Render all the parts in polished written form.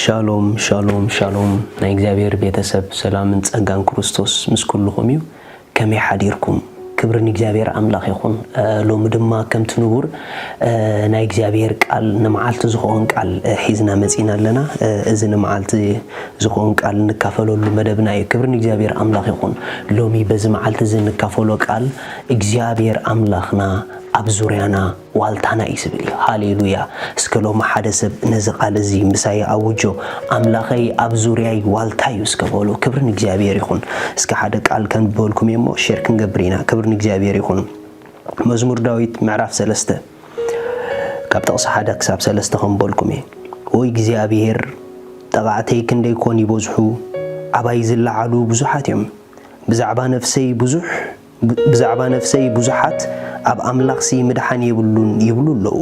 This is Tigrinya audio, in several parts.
ሻሎም ሻሎም ሻሎም ናይ እግዚአብሔር ቤተሰብ ሰላምን ጸጋን ክርስቶስ ምስ ኩልኩም እዩ ከመይ ሓዲርኩም ክብርን እግዚአብሔር አምላኽ ይኹን ሎም ድማ ከም ትንቡር ናይ እግዚአብሔር ቃል ንመዓልቲ ዝኾን ቃል ሒዝና መጺና ኣለና እዚ ንመዓልቲ ዝኾን ቃል ንካፈለሉ መደብና እዩ ክብርን እግዚአብሔር አምላኽ ይኹን ሎሚ በዚ መዓልቲ ዝንካፈሎ ቃል እግዚአብሔር አምላኽና ኣብ ዙርያና ዋልታና ይስብል ሃሌሉያ እስከሎም ሓደ ሰብ ነዚ ቃል እዚ ምሳይ አውጆ አምላኸይ ኣብ ዙርያይ ዋልታዩ እስከበሉ ክብርን እግዚአብሔር ይኹን እስከ ሓደ ቃል ከንበልኩም የሞ ሼር ክንገብሪና ክብርን እግዚአብሔር ይኹን መዝሙር ዳዊት ምዕራፍ 3 ካብ ጥቕሲ 1 ክሳብ 3 ከንበልኩም ወይ እግዚአብሔር ጠቃዕተይ ክንደይ ኮን ይበዝሑ አባይ ዝለዓሉ ብዙሓት እዮም ብዛዕባ ነፍሰይ ብዙሓት ኣብ አምላኽሲ ምድሓን ይብሉ ኣለዉ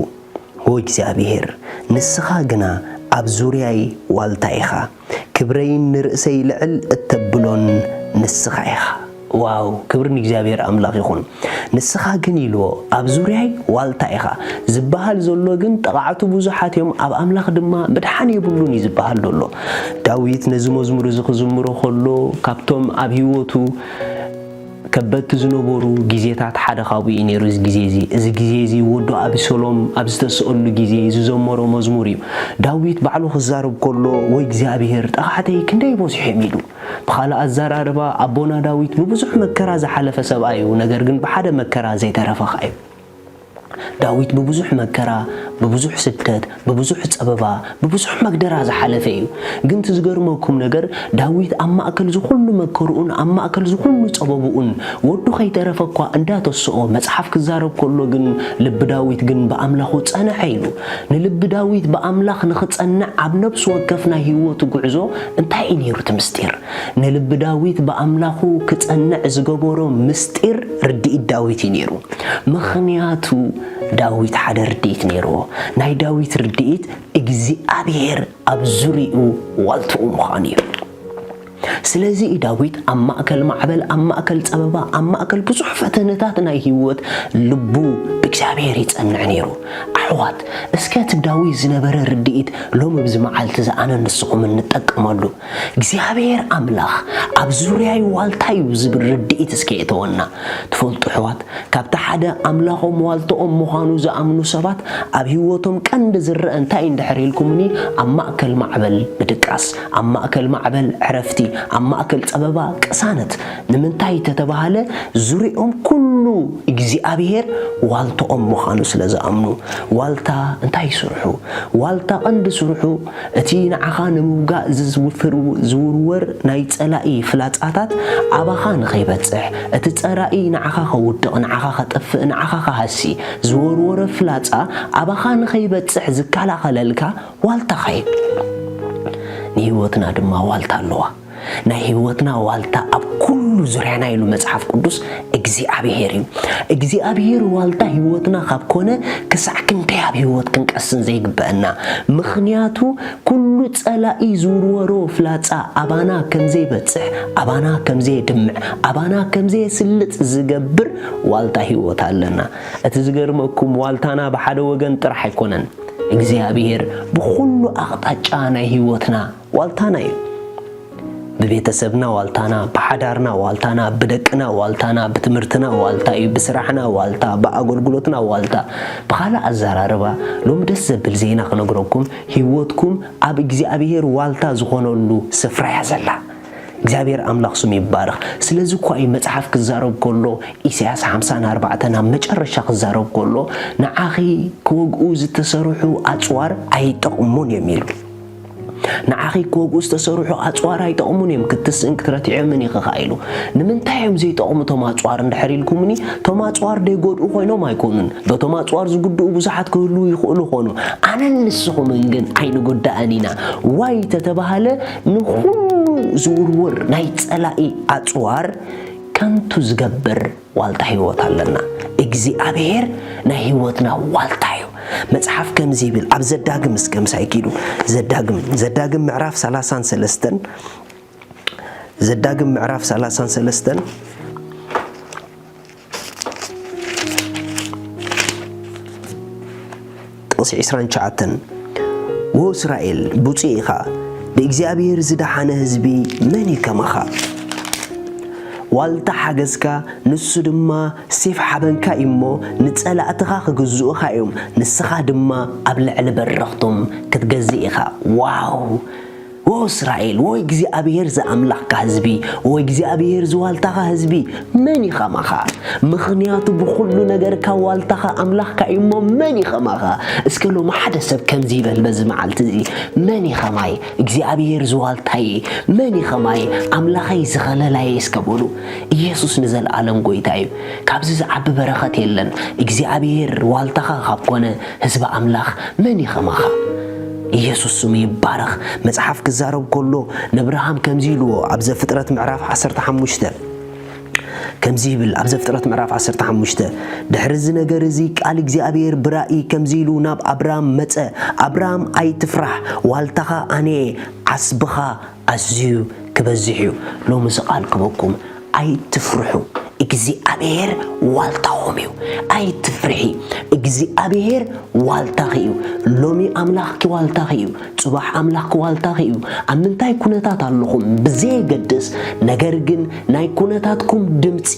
ወይ እግዚአብሔር ንስኻ ግና ኣብ ዙርያይ ዋልታ ኢኻ ክብረይን ንርእሰይ ልዕል እተብሎን ንስኻ ኢኻ ዋው ክብርን እግዚአብሔር አምላኽ ይኹን ንስኻ ግን ኢልዎ ኣብ ዙርያይ ዋልታ ኢኻ ዝበሃል ዘሎ ግን ጠቃዕቱ ብዙሓት እዮም ኣብ አምላኽ ድማ ምድሓን ይብሉን ይዝበሃል ዘሎ ዳዊት ነዚ መዝሙር እዚ ክዝምሮ ከሎ ካብቶም ኣብ ህይወቱ ከበድቲ ዝነበሩ ጊዜታት ሓደ ካብኡ ነይሩ እዚ ጊዜ እዚ ወዶ አብሰሎም ኣብ ዝተሰአሉ ጊዜ ዝዘመሮ መዝሙር እዩ ዳዊት ባዕሉ ክዛረብ ከሎ ወይ እግዚአብሔር ጠቃዕተይ ክንደይ በዝሑ ኢሉ ብኻልእ ኣዘራርባ ኣቦና ዳዊት ብብዙሕ መከራ ዝሓለፈ ሰብኣይ እዩ ነገር ግን ብሓደ መከራ ዘይተረፈ እዩ ዳዊት በብዙሕ መከራ በብዙሕ ስደት በብዙሕ ጸበባ በብዙሕ መግደራ ዝሓለፈ እዩ ግን ትዝገርመኩም ነገር ዳዊት ኣብ ማእከል ዝኹሉ መከሩኡን ኣብ ማእከል ዝኹሉ ጸበቡኡን ወዱ ከይተረፈኳ እንዳተስኦ መጽሓፍ ክዛረብ ከሎ ግን ልብ ዳዊት ግን በአምላኹ ጸንዐ ኢሉ ንልብ ዳዊት በአምላኽ ንኽጸንዕ ኣብ ነፍሱ ወከፍ ናይ ህይወቱ ጉዕዞ እንታይ እዩ ነይሩ ምስጢር ንልብ ዳዊት በአምላኹ ክጸንዕ ዝገበሮ ምስጢር ርድኢት ዳዊት እዩ ነይሩ ምኽንያቱ ዳዊት ሓደ ርድኢት ነይሩ ናይ ዳዊት ርድኢት እግዚአብሔር ኣብ ዙርያኡ ዋልትኡ ምዃኑ እዩ ስለዚ ዳዊት ኣብ ማእከል ማዕበል ኣብ ማእከል ጸበባ ኣብ ማእከል ብዙሕ ፈተነታት ናይ ህይወት ልቡ ብእግዚአብሔር ይጸንዕ ነይሩ ኣሕዋት እስከ ዳዊት ዝነበረ ርድኢት ሎሚ ብዚ መዓልቲ ዝኣነ ንስኹም እንጠቀመሉ እግዚአብሔር አምላኽ ኣብ ዙርያይ ዋልታዩ ዝብል ርድኢት እስከ የተወና ትፈልጡ ኣሕዋት ካብቲ ሓደ አምላኾም ዋልትኦም ምዃኑ ዝኣምኑ ሰባት ኣብ ህይወቶም ቀንዲ ዝረአ እንታይ እንድሕር ኢልኩምኒ ኣብ ማእከል ማዕበል ምድቃስ ኣብ ማእከል ማዕበል ዕረፍቲ ኣብ ማእከል ጸበባ ቅሳነት ንምንታይ ተተባሃለ ዙርያኦም ኩሉ እግዚአብሔር ዋልትኦም ምዃኑ ስለዝኣምኑ ዋልታ እንታይ ይስርሑ ዋልታ ቀንዲ ስርሑ እቲ ንዓኻ ንምውጋእ ዝውርወር ናይ ጸላኢ ፍላጻታት ኣባኻ ንኸይበጽሕ እቲ ጸራኢ ንዓኻ ከውድቕ ንዓኻ ከጠፍእ ንዓኻ ከሃሲ ዝወርወረ ፍላጻ ኣባኻ ንኸይበጽሕ ዝከላኸለልካ ዋልታ ኸይ ንህይወትና ድማ ዋልታ ኣለዋ ናይ ህይወትና ዋልታ ኣብ ኩሉ ዙርያና ኢሉ መጽሓፍ ቅዱስ እግዚአብሔር እዩ እግዚአብሔር ዋልታ ህይወትና ካብ ኮነ ክሳዕ ክንደይ ኣብ ህይወት ክንቀስን ዘይግበአና ምኽንያቱ ኩሉ ጸላኢ ዝውርወሮ ፍላጻ ኣባና ከምዘይበጽሕ ኣባና ከምዘይድምዕ ኣባና ከምዘይስልጥ ዝገብር ዋልታ ህይወት ኣለና እቲ ዝገርመኩም ዋልታና ብሓደ ወገን ጥራሕ ኣይኮነን እግዚአብሔር ብኩሉ ኣቕጣጫ ናይ ህይወትና ዋልታና እዩ በቤተሰብና ዋልታና በሓዳርና ዋልታና በደቅና ዋልታና በትምህርትና ዋልታ እዩ በስራሕና ዋልታ በአገልግሎትና ዋልታ በኻልእ ኣዘራርባ ሎም ደስ ዘብል ዜና ክነግረኩም ህይወትኩም ኣብ እግዚአብሔር ዋልታ ዝኾነሉ ስፍራ ያዘላ እግዚአብሔር አምላኽ ስሙ ይባረኽ ስለዚ ኳይ መጽሐፍ ክዛረብ ከሎ ኢሳይያስ 54 ናብ መጨረሻ ክዛረብ ከሎ ንዓኺ ክወግኡ ዝተሰርሑ ኣጽዋር ኣይጠቕሙን የሚሉ ንዓኺ ክወግኡ ዝተሰርሑ ኣጽዋር ኣይጠቕሙን እዮም ክትስእን ክትረትዕምን ይኽኢሉ ንምንታይ እዮም ዘይጠቕሙ ቶም ኣጽዋር እንድሕር ኢልኩምኒ ቶም ኣጽዋር ደይጎድኡ ኮይኖም ኣይኮኑን በቶም ኣጽዋር ዝጉድኡ ብዙሓት ክህልው ይኽእሉ ኾኑ ኣነ ንስኹምን ግን ኣይንጎዳእን ኢና ዋይ ተተባሃለ ንኹሉ ዝውርወር ናይ ጸላኢ ኣጽዋር ከንቱ ዝገብር ዋልታ ህይወት ኣለና እግዚአብሔር ናይ ህይወትና ዋልታ እዩ መጽሐፍ ከምዚ ይብል ኣብ ዘዳግም እስከ ምሳይ ኪዱ ዘዳግም ምዕራፍ 33 ዘዳግም ምዕራፍ 33 ጥቕሲ 29 ወእስራኤል ብፁዕ ኢኻ بإግዚአብሔር ዝደሓነ ህዝቢ መን ይከማኻ ዋልታ ሓገዝካ ንሱ ድማ ሴፍ ሓበንካ እሞ ንጸላእትኻ ክግዝኡኻ እዮም ንስኻ ድማ ኣብ ልዕሊ በረኽቶም ክትገዝእ ኢኻ ዋው ወእስራኤል ወይ እግዚአብሔር ዘአምላኽካ ህዝቢ ወይ እግዚአብሔር ዝዋልታኻ ህዝቢ መን ይኸማኻ ምኽንያቱ ብኩሉ ነገርካ ዋልታኻ ኣምላኽካ እሞ መን ይኸማኻ እስከ ሎሚ ሓደ ሰብ ከምዚ ይበል በዚ መዓልቲ እዚ መን ይኸማይ እግዚአብሔር ዝዋልታይ መን ይኸማይ ኣምላኸይ ዝኸለላይ እስከበሉ ኢየሱስ ንዘለዓለም ጎይታ እዩ ካብዚ ዝዓቢ በረኸት የለን እግዚአብሔር ዋልታኻ ካብ ኮነ ህዝቢ ኣምላኽ መን ይኸማኻ ኢየሱስ ስሙ ይባረኽ መጽሓፍ ክዛረብ ከሎ ነብርሃም ከምዚ ኢልዎ ኣብ ዘፍጥረት ምዕራፍ 15 ከምዚ ይብል ኣብ ዘፍጥረት ምዕራፍ 15 ድሕሪ እዚ ነገር እዚ ቃል እግዚአብሔር ብራእይ ከምዚ ኢሉ ናብ አብርሃም መጸ አብርሃም ኣይትፍራሕ ዋልታኻ ኣነ ዓስብኻ ኣዝዩ ክበዝሕ እዩ ሎሚ ቃል ክበኩም ኣይትፍርሑ እግዚአብሔር ዋልታኹም እዩ ኣይትፍርሒ እግዚአብሔር ዋልታኺ እዩ ሎሚ ኣምላኽ ዋልታኺ እዩ ጽባሕ ኣምላኽ ዋልታኺ እዩ ኣብ ምንታይ ኩነታት ኣለኹም ብዘይገድስ ነገር ግን ናይ ኩነታትኩም ድምፂ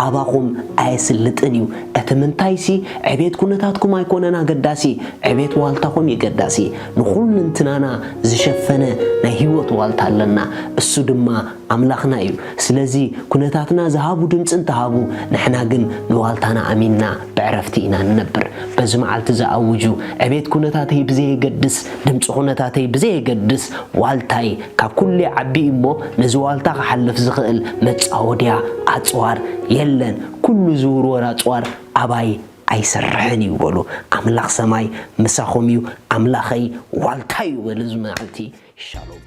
ኣባኹም ኣይስልጥን እዩ እቲ ምንታይሲ ዕቤት ኩነታትኩም ኣይኮነና ገዳሲ ዕቤት ዋልታኹም ይገዳሲ ንኹሉ እንትናና ዝሸፈነ ናይ ህይወት ዋልታ ኣለና እሱ ድማ ኣምላኽና እዩ ስለዚ ኩነታትና ዝሃቡ ድምፅን ተሃቡ ንሕና ግን ንዋልታና ኣሚንና ብዕረፍቲ ኢና ንነብር በዚ መዓልቲ ዝኣውጁ ዕቤት ኩነታተይ ብዘይገድስ ድምፂ ኩነታተይ ብዘይገድስ ዋልታይ ካብ ኩሉ ዓቢ እሞ ነዚ ዋልታ ክሓልፍ ዝኽእል መጻወድያ ኣጽዋር የለን ኩሉ ዝውርወር ኣጽዋር ኣባይ ኣይሰርሕን ይበሉ ኣምላኽ ሰማይ ምሳኹም እዩ ኣምላኸይ ዋልታይ ይበሉ ዝመዓልቲ ሻሎም